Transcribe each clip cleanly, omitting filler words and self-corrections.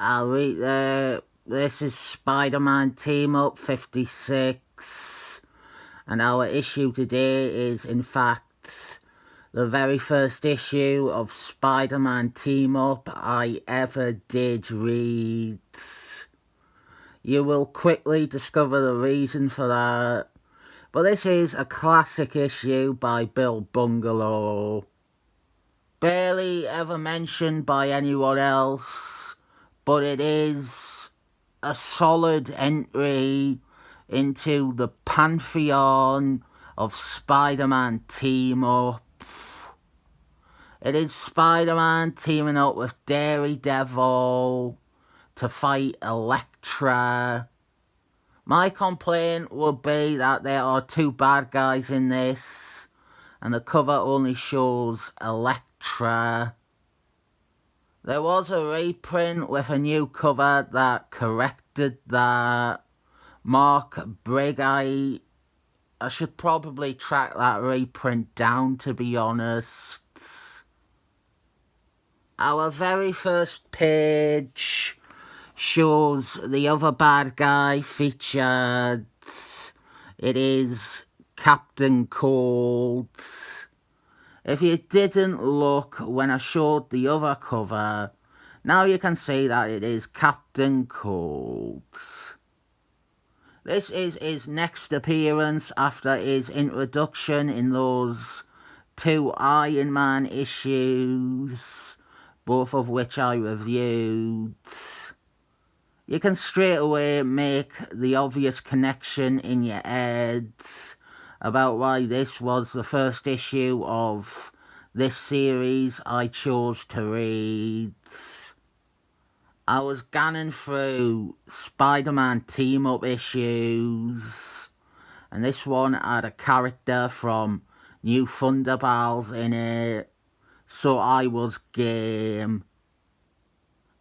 This is Spider-Man Team Up 56, and our issue today is, in fact, the very first issue of Spider-Man Team Up I ever did read. You will quickly discover the reason for that, but this is a classic issue by Bill Bungalow. Barely ever mentioned by anyone else, but it is a solid entry into the pantheon of Spider-Man team-up. It is Spider-Man teaming up with Daredevil to fight Electro. My complaint would be that there are two bad guys in this, and the cover only shows Electro. There was a reprint with a new cover that corrected that. Mark Brigay. I should probably track that reprint down, to be honest. Our very first page shows the other bad guy featured. It is Captain Cold. If you didn't look when I showed the other cover, now you can see that it is Captain Cold. This is his next appearance after his introduction in those two Iron Man issues, both of which I reviewed. You can straight away make the obvious connection in your head about why this was the first issue of this series I chose to read. I was ganning through Spider-Man team-up issues, and this one had a character from New Thunderbals in it, so I was game.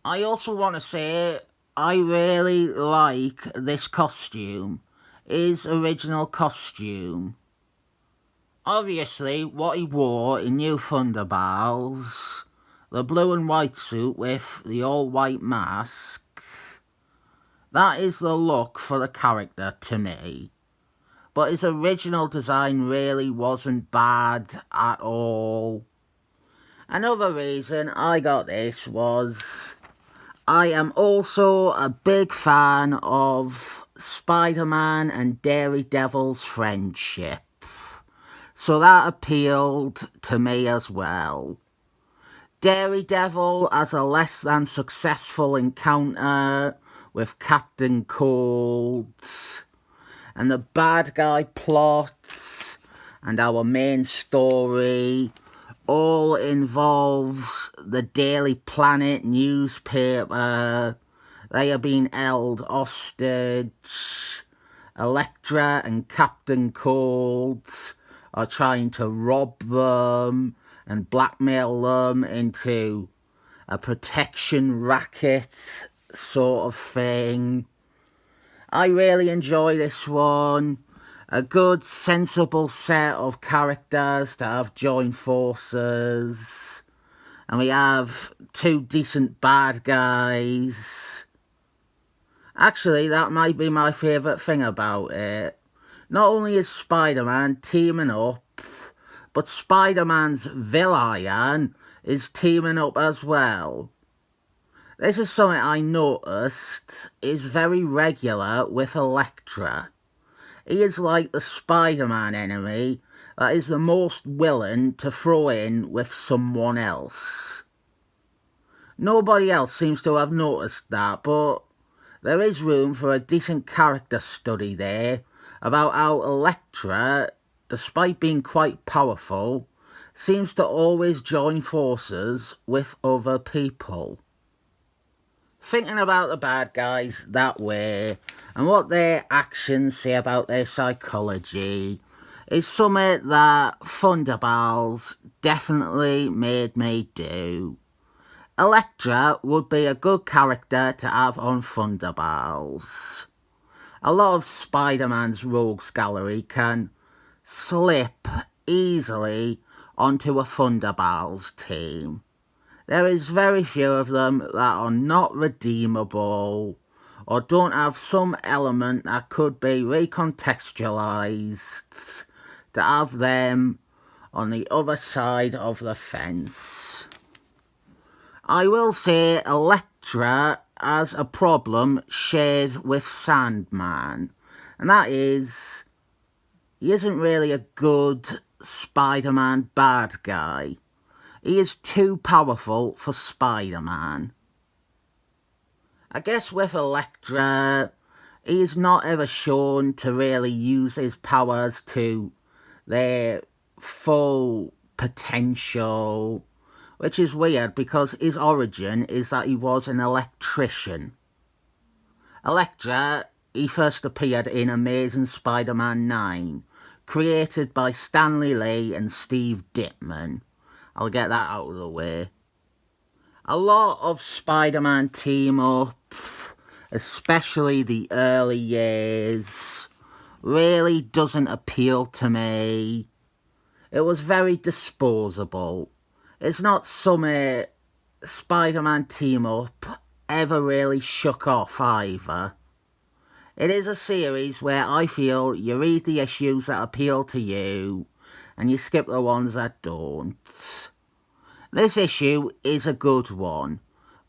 I also want to say I really like this costume. His original costume. Obviously, what he wore in New Thunderbals, the blue and white suit with the all-white mask, that is the look for the character to me. But his original design really wasn't bad at all. Another reason I got this was I am also a big fan of Spider-Man and Daredevil's friendship, so that appealed to me as well. Daredevil has a less than successful encounter with Captain Cold, and the bad guy plot and our main story all involves the Daily Planet newspaper. They are being held hostage. Electra and Captain Cold are trying to rob them and blackmail them into a protection racket sort of thing. I really enjoy this one. A good, sensible set of characters to have joined forces. And we have two decent bad guys. Actually, that might be my favourite thing about it. Not only is Spider-Man teaming up, but Spider-Man's villain is teaming up as well. This is something I noticed is very regular with Electra. He is like the Spider-Man enemy that is the most willing to throw in with someone else. Nobody else seems to have noticed that, but there is room for a decent character study there about how Electra, despite being quite powerful, seems to always join forces with other people. Thinking about the bad guys that way and what their actions say about their psychology is something that Thunderbals definitely made me do. Electra would be a good character to have on Thunderbals. A lot of Spider-Man's rogues gallery can slip easily onto a Thunderbals team. There is very few of them that are not redeemable or don't have some element that could be recontextualized to have them on the other side of the fence. I will say Electra has a problem shared with Sandman, and that is he isn't really a good Spider-Man bad guy. He is too powerful for Spider-Man. I guess with Electra, he is not ever shown to really use his powers to their full potential, which is weird because his origin is that he was an electrician. Electra, he first appeared in Amazing Spider-Man 9, created by Stanley Lee and Steve Ditman. I'll get that out of the way. A lot of Spider-Man team-up, especially the early years, really doesn't appeal to me. It was very disposable. It's not some Spider-Man team-up ever really shook off either. It is a series where I feel you read the issues that appeal to you and you skip the ones that don't. This issue is a good one,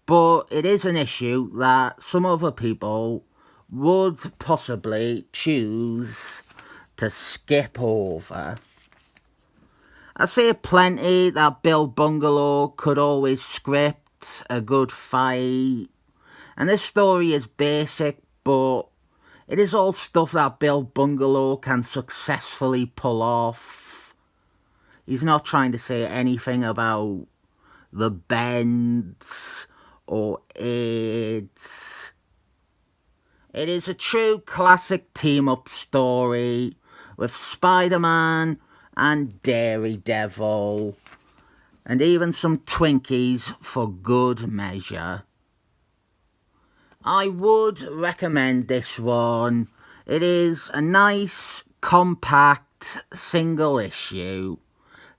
but it is an issue that some other people would possibly choose to skip over. I say plenty that Bill Bungalow could always script a good fight, and this story is basic, but it is all stuff that Bill Bungalow can successfully pull off. He's not trying to say anything about the Bends or AIDS. It is a true classic team-up story with Spider-Man and Daredevil, and even some Twinkies for good measure. I would recommend this one. It is a nice, compact, single issue.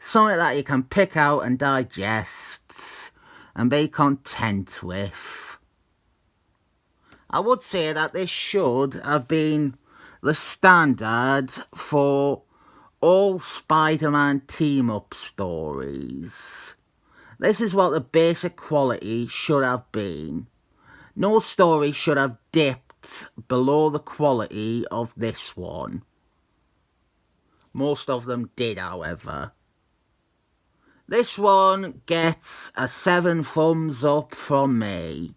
Something that you can pick out and digest and be content with. I would say that this should have been the standard for all Spider-Man team-up stories. This is what the basic quality should have been. No story should have dipped below the quality of this one. Most of them did, however. This one gets a 7 thumbs up from me.